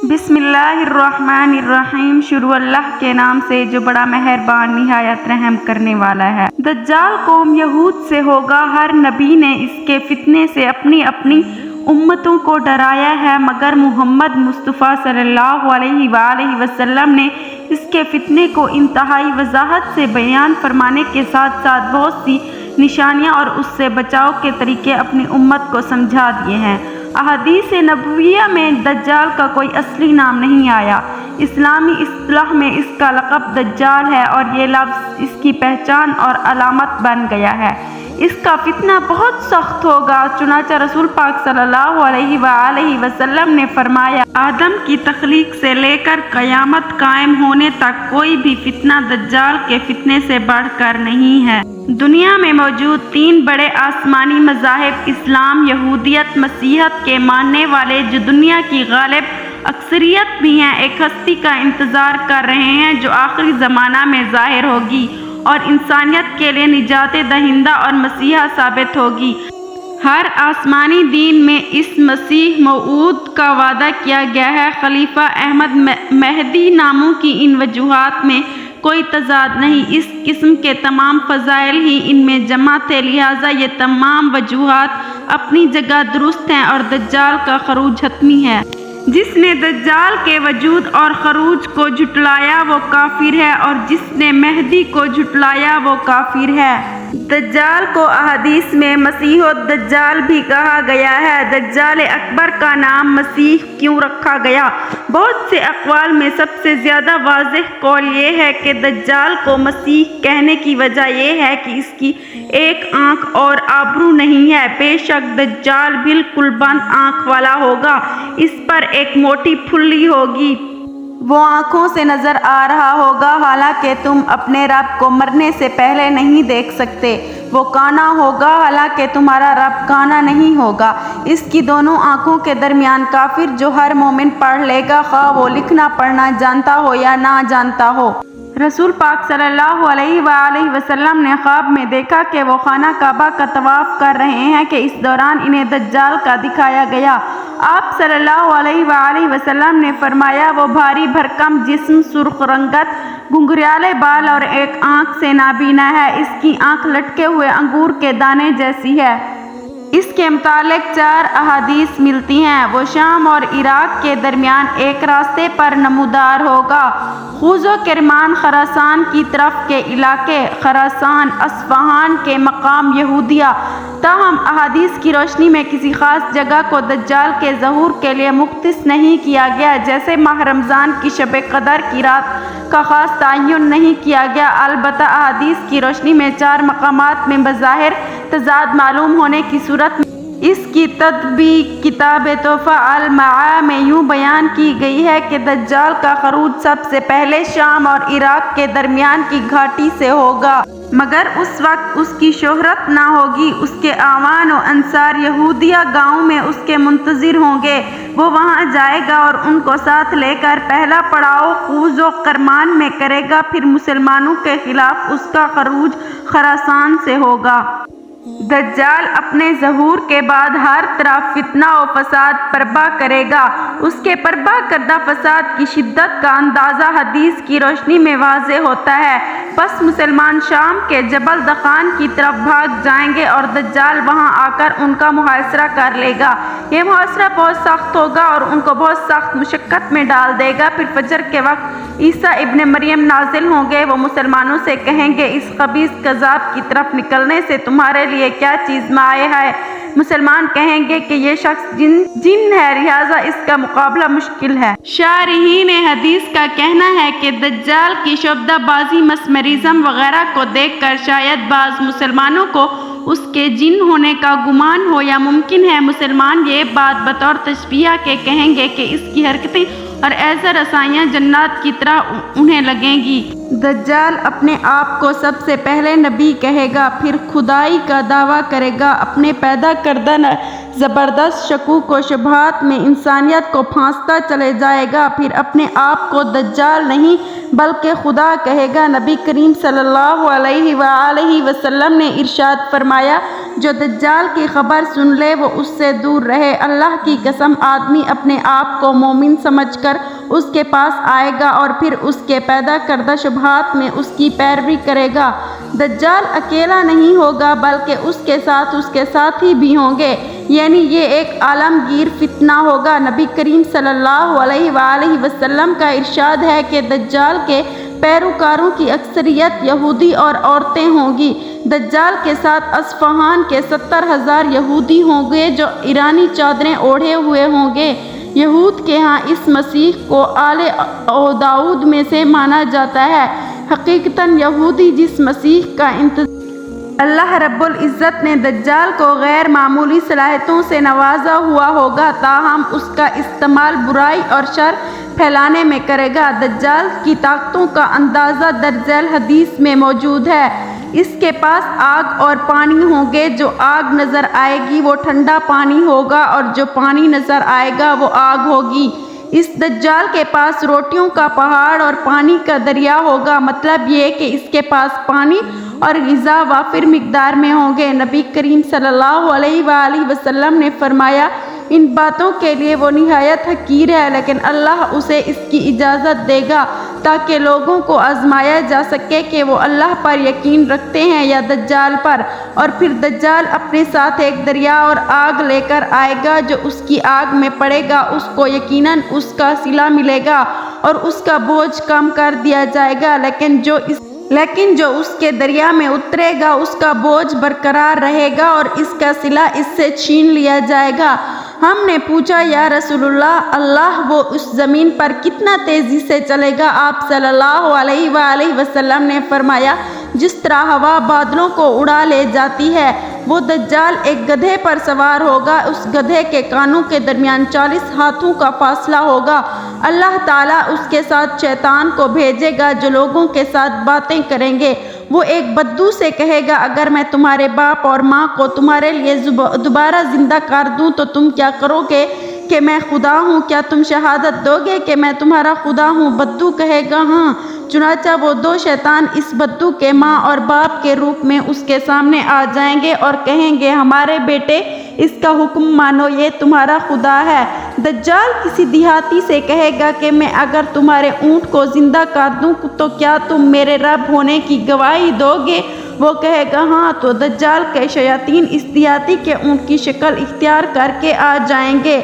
بسم اللہ الرحمن الرحیم۔ شروع اللہ کے نام سے جو بڑا مہربان نہایت رحم کرنے والا ہے۔ دجال قوم یہود سے ہوگا۔ ہر نبی نے اس کے فتنے سے اپنی اپنی امتوں کو ڈرایا ہے، مگر محمد مصطفیٰ صلی اللہ علیہ وآلہ وسلم نے اس کے فتنے کو انتہائی وضاحت سے بیان فرمانے کے ساتھ ساتھ بہت سی نشانیاں اور اس سے بچاؤ کے طریقے اپنی امت کو سمجھا دیے ہیں۔ احادیث نبویہ میں دجال کا کوئی اصلی نام نہیں آیا۔ اسلامی اصطلاح میں اس کا لقب دجال ہے اور یہ لفظ اس کی پہچان اور علامت بن گیا ہے۔ اس کا فتنہ بہت سخت ہوگا، چنانچہ رسول پاک صلی اللہ علیہ وآلہ وسلم نے فرمایا، آدم کی تخلیق سے لے کر قیامت قائم ہونے تک کوئی بھی فتنہ دجال کے فتنے سے بڑھ کر نہیں ہے۔ دنیا میں موجود 3 بڑے آسمانی مذاہب اسلام، یہودیت، مسیحیت کے ماننے والے جو دنیا کی غالب اکثریت بھی ہیں، ایک ہستی کا انتظار کر رہے ہیں جو آخری زمانہ میں ظاہر ہوگی اور انسانیت کے لیے نجات دہندہ اور مسیحا ثابت ہوگی۔ ہر آسمانی دین میں اس مسیح موعود کا وعدہ کیا گیا ہے۔ خلیفہ احمد مہدی ناموں کی ان وجوہات میں کوئی تضاد نہیں، اس قسم کے تمام فضائل ہی ان میں جمع تھے، لہٰذا یہ تمام وجوہات اپنی جگہ درست ہیں اور دجال کا خروج حتمی ہے۔ جس نے دجال کے وجود اور خروج کو جھٹلایا وہ کافر ہے اور جس نے مہدی کو جھٹلایا وہ کافر ہے۔ دجال کو احادیث میں مسیح الدجال بھی کہا گیا ہے۔ دجال اکبر کا نام مسیح کیوں رکھا گیا؟ بہت سے اقوال میں سب سے زیادہ واضح قول یہ ہے کہ دجال کو مسیح کہنے کی وجہ یہ ہے کہ اس کی ایک آنکھ اور ابرو نہیں ہے۔ بے شک دجال بالکل بند آنکھ والا ہوگا، اس پر ایک موٹی پھلی ہوگی، وہ آنکھوں سے نظر آ رہا ہوگا، حالانکہ تم اپنے رب کو مرنے سے پہلے نہیں دیکھ سکتے۔ وہ کانا ہوگا، حالانکہ تمہارا رب کانا نہیں ہوگا۔ اس کی دونوں آنکھوں کے درمیان کافر جو ہر مومن پڑھ لے گا، خواہ وہ لکھنا پڑھنا جانتا ہو یا نہ جانتا ہو۔ رسول پاک صلی اللہ علیہ وآلہ وسلم نے خواب میں دیکھا کہ وہ خانہ کعبہ کا طواف کر رہے ہیں کہ اس دوران انہیں دجال کا دکھایا گیا۔ آپ صلی اللہ علیہ وآلہ وسلم نے فرمایا، وہ بھاری بھرکم جسم، سرخ رنگت، گھنگریالے بال اور ایک آنکھ سے نابینا ہے۔ اس کی آنکھ لٹکے ہوئے انگور کے دانے جیسی ہے۔ اس کے متعلق 4 احادیث ملتی ہیں۔ وہ شام اور عراق کے درمیان ایک راستے پر نمودار ہوگا۔ خوز و کرمان خراسان کی طرف کے علاقے، خراسان اصفہان کے مقام یہودیہ۔ تاہم احادیث کی روشنی میں کسی خاص جگہ کو دجال کے ظہور کے لیے مختص نہیں کیا گیا، جیسے ماہ رمضان کی شب قدر کی رات کا خاص تعین نہیں کیا گیا۔ البتہ احادیث کی روشنی میں 4 مقامات میں بظاہر تضاد معلوم ہونے کی صورت میں اس کی تطبیق کتاب تحفہ المعاء میں یوں بیان کی گئی ہے کہ دجال کا خروج سب سے پہلے شام اور عراق کے درمیان کی گھاٹی سے ہوگا، مگر اس وقت اس کی شہرت نہ ہوگی۔ اس کے اعوان و انصار یہودیہ گاؤں میں اس کے منتظر ہوں گے۔ وہ وہاں جائے گا اور ان کو ساتھ لے کر پہلا پڑاؤ خوز و کرمان میں کرے گا، پھر مسلمانوں کے خلاف اس کا خروج خراسان سے ہوگا۔ دجال اپنے ظہور کے بعد ہر طرف فتنہ و فساد برپا کرے گا۔ اس کے برپا کردہ فساد کی شدت کا اندازہ حدیث کی روشنی میں واضح ہوتا ہے۔ پس مسلمان شام کے جبل دخان کی طرف بھاگ جائیں گے اور دجال وہاں آ کر ان کا محاصرہ کر لے گا۔ یہ محاصرہ بہت سخت ہوگا اور ان کو بہت سخت مشقت میں ڈال دے گا۔ پھر فجر کے وقت عیسیٰ ابن مریم نازل ہوں گے۔ وہ مسلمانوں سے کہیں گے، اس خبیث کذاب کی طرف نکلنے سے تمہارے لیے کیا چیز مائع ہے؟ مسلمان کہیں گے کہ یہ شخص جن ہے، لہٰذا اس کا مقابلہ مشکل ہے۔ شارحین حدیث کا کہنا ہے کہ دجال کی شعبدہ بازی، مسمرزم وغیرہ کو دیکھ کر شاید بعض مسلمانوں کو اس کے جن ہونے کا گمان ہو، یا ممکن ہے مسلمان یہ بات بطور تشبیہ کے کہیں گے کہ اس کی حرکتیں اور ایسا رسائیاں جنات کی طرح انہیں لگیں گی۔ دجال اپنے آپ کو سب سے پہلے نبی کہے گا، پھر خدائی کا دعویٰ کرے گا۔ اپنے پیدا کردہ زبردست شکوک و شبہات میں انسانیت کو پھانستا چلے جائے گا، پھر اپنے آپ کو دجال نہیں بلکہ خدا کہے گا۔ نبی کریم صلی اللہ علیہ وآلہ وسلم نے ارشاد فرمایا، جو دجال کی خبر سن لے وہ اس سے دور رہے۔ اللہ کی قسم، آدمی اپنے آپ کو مومن سمجھ کر اس کے پاس آئے گا اور پھر اس کے پیدا کردہ شبہات میں اس کی پیروی کرے گا۔ دجال اکیلا نہیں ہوگا بلکہ اس کے ساتھی بھی ہوں گے، یعنی یہ ایک عالمگیر فتنہ ہوگا۔ نبی کریم صلی اللہ علیہ وآلہ وسلم کا ارشاد ہے کہ دجال کے پیروکاروں کی اکثریت یہودی اور عورتیں ہوں گی۔ دجال کے ساتھ اصفہان کے 70,000 یہودی ہوں گے جو ایرانی چادریں اوڑھے ہوئے ہوں گے۔ یہود کے ہاں اس مسیح کو آل داؤد میں سے مانا جاتا ہے۔ حقیقتاً یہودی جس مسیح کا انتظار اللہ رب العزت نے دجال کو غیر معمولی صلاحیتوں سے نوازا ہوا ہوگا، تاہم اس کا استعمال برائی اور شر پھیلانے میں کرے گا۔ دجال کی طاقتوں کا اندازہ درج ذیل حدیث میں موجود ہے۔ اس کے پاس آگ اور پانی ہوں گے، جو آگ نظر آئے گی وہ ٹھنڈا پانی ہوگا اور جو پانی نظر آئے گا وہ آگ ہوگی۔ اس دجال کے پاس روٹیوں کا پہاڑ اور پانی کا دریا ہوگا، مطلب یہ کہ اس کے پاس پانی اور غذا وافر مقدار میں ہوں گے۔ نبی کریم صلی اللہ علیہ وآلہ وسلم نے فرمایا، ان باتوں کے لیے وہ نہایت حقیر ہے، لیکن اللہ اسے اس کی اجازت دے گا تاکہ لوگوں کو آزمایا جا سکے کہ وہ اللہ پر یقین رکھتے ہیں یا دجال پر۔ اور پھر دجال اپنے ساتھ ایک دریا اور آگ لے کر آئے گا، جو اس کی آگ میں پڑے گا اس کو یقیناً اس کا صلہ ملے گا اور اس کا بوجھ کم کر دیا جائے گا، لیکن جو اس کے دریا میں اترے گا اس کا بوجھ برقرار رہے گا اور اس کا صلہ اس سے چھین لیا جائے گا۔ ہم نے پوچھا، یا رسول اللہ وہ اس زمین پر کتنا تیزی سے چلے گا؟ آپ صلی اللہ علیہ وآلہ وسلم نے فرمایا، جس طرح ہوا بادلوں کو اڑا لے جاتی ہے۔ وہ دجال ایک گدھے پر سوار ہوگا، اس گدھے کے کانوں کے درمیان 40 ہاتھوں کا فاصلہ ہوگا۔ اللہ تعالیٰ اس کے ساتھ شیطان کو بھیجے گا جو لوگوں کے ساتھ باتیں کریں گے۔ وہ ایک بدو سے کہے گا، اگر میں تمہارے باپ اور ماں کو تمہارے لیے دوبارہ زندہ کر دوں تو تم کیا کرو گے کہ میں خدا ہوں؟ کیا تم شہادت دو گے کہ میں تمہارا خدا ہوں؟ بدو کہے گا، ہاں۔ چنانچہ وہ دو شیطان اس بدو کے ماں اور باپ کے روپ میں اس کے سامنے آ جائیں گے اور کہیں گے، ہمارے بیٹے اس کا حکم مانو، یہ تمہارا خدا ہے۔ دجال کسی دیہاتی سے کہے گا کہ میں اگر تمہارے اونٹ کو زندہ کر دوں تو کیا تم میرے رب ہونے کی گواہی دو گے؟ وہ کہے گا، ہاں۔ تو دجال کے شیاطین اس دیہاتی کے اونٹ کی شکل اختیار کر کے آ جائیں گے،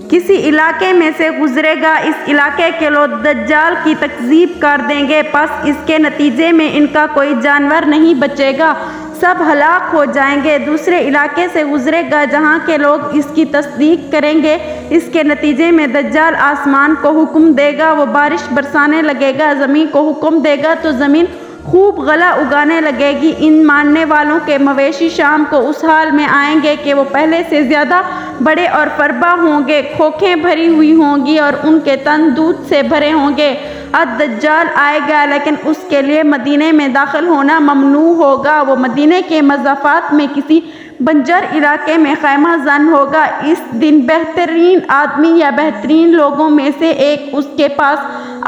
کسی علاقے میں سے گزرے گا، اس علاقے کے لوگ دجال کی تکذیب کر دیں گے، پس اس کے نتیجے میں ان کا کوئی جانور نہیں بچے گا، سب ہلاک ہو جائیں گے۔ دوسرے علاقے سے گزرے گا جہاں کے لوگ اس کی تصدیق کریں گے، اس کے نتیجے میں دجال آسمان کو حکم دے گا، وہ بارش برسانے لگے گا، زمین کو حکم دے گا تو زمین خوب غلہ اگانے لگے گی۔ ان ماننے والوں کے مویشی شام کو اس حال میں آئیں گے کہ وہ پہلے سے زیادہ بڑے اور فربا ہوں گے، کھوکھیں بھری ہوئی ہوں گی اور ان کے تن دودھ سے بھرے ہوں گے۔ الدجال آئے گا لیکن اس کے لیے مدینے میں داخل ہونا ممنوع ہوگا، وہ مدینے کے مضافات میں کسی بنجر علاقے میں خیمہ زن ہوگا۔ اس دن بہترین آدمی یا بہترین لوگوں میں سے ایک اس کے پاس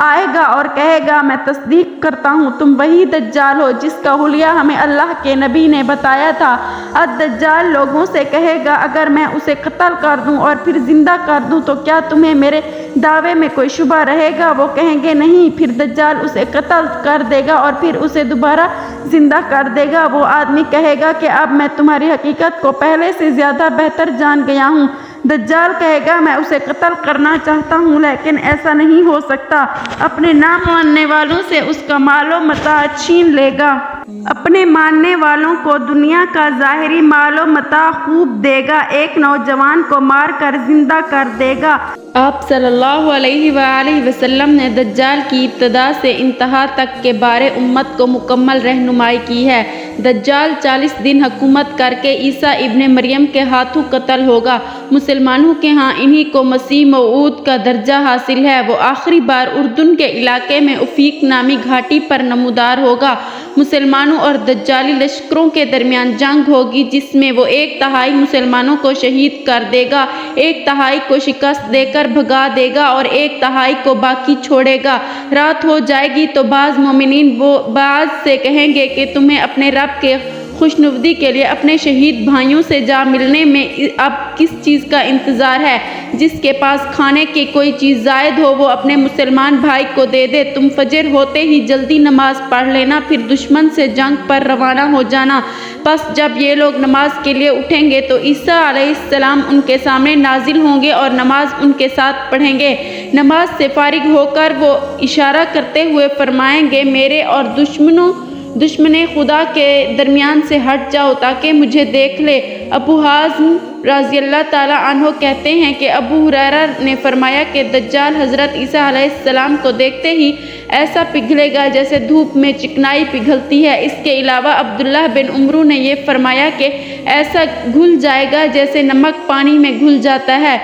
آئے گا اور کہے گا، میں تصدیق کرتا ہوں تم وہی دجال ہو جس کا حلیہ ہمیں اللہ کے نبی نے بتایا تھا۔ الدجال لوگوں سے کہے گا، اگر میں اسے قتل کر دوں اور پھر زندہ کر دوں تو کیا تمہیں میرے دعوے میں کوئی شبہ رہے گا؟ وہ کہیں گے، نہیں۔ پھر دجال اسے قتل کر دے گا اور پھر اسے دوبارہ زندہ کر دے گا۔ وہ آدمی کہے گا کہ اب میں تمہاری حقیقت کو پہلے سے زیادہ بہتر جان گیا ہوں۔ دجال کہے گا، میں اسے قتل کرنا چاہتا ہوں لیکن ایسا نہیں ہو سکتا، اپنے نہ ماننے والوں سے اس کا مال و متاع چھین لے گا، اپنے ماننے والوں کو دنیا کا ظاہری مال و متاع خوب دے گا، ایک نوجوان کو مار کر زندہ کر دے گا۔ آپ صلی اللہ علیہ وآلہ وسلم نے دجال کی ابتدا سے انتہا تک کے بارے امت کو مکمل رہنمائی کی ہے۔ دجال 40 دن حکومت کر کے عیسیٰ ابن مریم کے ہاتھوں قتل ہوگا۔ مسلمانوں کے ہاں انہی کو مسیح موعود کا درجہ حاصل ہے۔ وہ آخری بار اردن کے علاقے میں افیق نامی گھاٹی پر نمودار ہوگا۔ مسلمانوں اور دجالی لشکروں کے درمیان جنگ ہوگی جس میں وہ 1/3 مسلمانوں کو شہید کر دے گا، 1/3 کو شکست دے کر بھگا دے گا اور 1/3 کو باقی چھوڑے گا۔ رات ہو جائے گی تو بعض مومنین بعض سے کہیں گے کہ تمہیں اپنے رب کے خوشنودی کے لیے اپنے شہید بھائیوں سے جا ملنے میں اب کس چیز کا انتظار ہے؟ جس کے پاس کھانے کی کوئی چیز زائد ہو وہ اپنے مسلمان بھائی کو دے دے۔ تم فجر ہوتے ہی جلدی نماز پڑھ لینا، پھر دشمن سے جنگ پر روانہ ہو جانا۔ پس جب یہ لوگ نماز کے لیے اٹھیں گے تو عیسیٰ علیہ السلام ان کے سامنے نازل ہوں گے اور نماز ان کے ساتھ پڑھیں گے۔ نماز سے فارغ ہو کر وہ اشارہ کرتے ہوئے فرمائیں گے، میرے اور دشمن خدا کے درمیان سے ہٹ جاؤ تاکہ مجھے دیکھ لے۔ ابو حازم رضی اللہ تعالیٰ عنہ کہتے ہیں کہ ابو ہریرہ نے فرمایا کہ دجال حضرت عیسیٰ علیہ السلام کو دیکھتے ہی ایسا پگھلے گا جیسے دھوپ میں چکنائی پگھلتی ہے۔ اس کے علاوہ عبداللہ بن عمرو نے یہ فرمایا کہ ایسا گھل جائے گا جیسے نمک پانی میں گھل جاتا ہے۔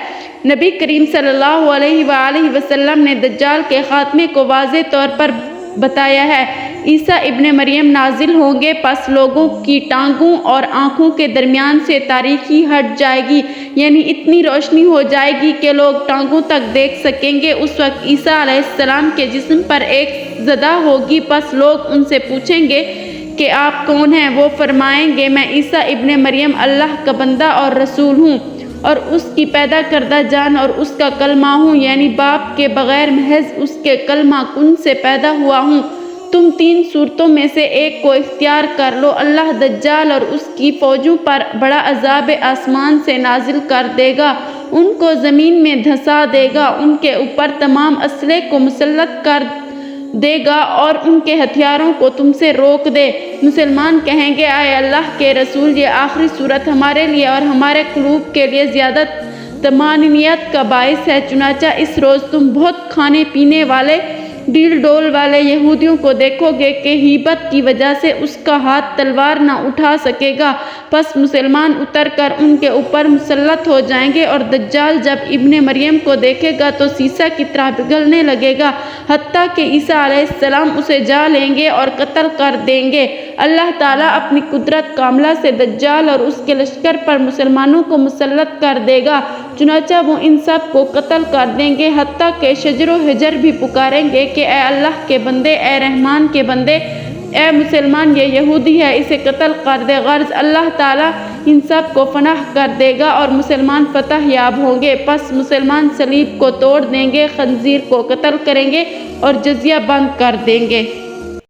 نبی کریم صلی اللہ علیہ وآلہ وسلم نے دجال کے خاتمے کو واضح طور پر بتایا ہے۔ عیسیٰ ابن مریم نازل ہوں گے، پس لوگوں کی ٹانگوں اور آنکھوں کے درمیان سے تاریکی ہٹ جائے گی، یعنی اتنی روشنی ہو جائے گی کہ لوگ ٹانگوں تک دیکھ سکیں گے۔ اس وقت عیسیٰ علیہ السلام کے جسم پر ایک زدہ ہوگی، پس لوگ ان سے پوچھیں گے کہ آپ کون ہیں؟ وہ فرمائیں گے، میں عیسیٰ ابن مریم اللہ کا بندہ اور رسول ہوں اور اس کی پیدا کردہ جان اور اس کا کلمہ ہوں، یعنی باپ کے بغیر محض اس کے کلمہ کن سے پیدا ہوا ہوں۔ تم 3 صورتوں میں سے ایک کو اختیار کر لو۔ اللہ دجال اور اس کی فوجوں پر بڑا عذاب آسمان سے نازل کر دے گا، ان کو زمین میں دھسا دے گا، ان کے اوپر تمام اسلحے کو مسلط کر دے گا اور ان کے ہتھیاروں کو تم سے روک دے۔ مسلمان کہیں گے، اے اللہ کے رسول، یہ آخری صورت ہمارے لیے اور ہمارے قلوب کے لیے زیادہ طمانینت کا باعث ہے۔ چنانچہ اس روز تم بہت کھانے پینے والے ڈیل ڈول والے یہودیوں کو دیکھو گے کہ ہیبت کی وجہ سے اس کا ہاتھ تلوار نہ اٹھا سکے گا۔ پس مسلمان اتر کر ان کے اوپر مسلط ہو جائیں گے اور دجال جب ابن مریم کو دیکھے گا تو سیسہ کی طرح پگھلنے لگے گا، حتیٰ کہ عیسیٰ علیہ السلام اسے جا لیں گے اور قتل کر دیں گے۔ اللہ تعالیٰ اپنی قدرت کاملہ سے دجال اور اس کے لشکر پر مسلمانوں کو مسلط کر دے گا، چنانچہ وہ ان سب کو قتل کر دیں گے، حتیٰ کہ شجر و حجر بھی پکاریں گے کہ اے اللہ کے بندے، اے رحمان کے بندے، اے مسلمان، یہ یہودی ہے، اسے قتل کر دے۔ غرض اللہ تعالیٰ ان سب کو فناہ کر دے گا اور مسلمان فتح یاب ہوں گے۔ پس مسلمان صلیب کو توڑ دیں گے، خنزیر کو قتل کریں گے اور جزیہ بند کر دیں گے۔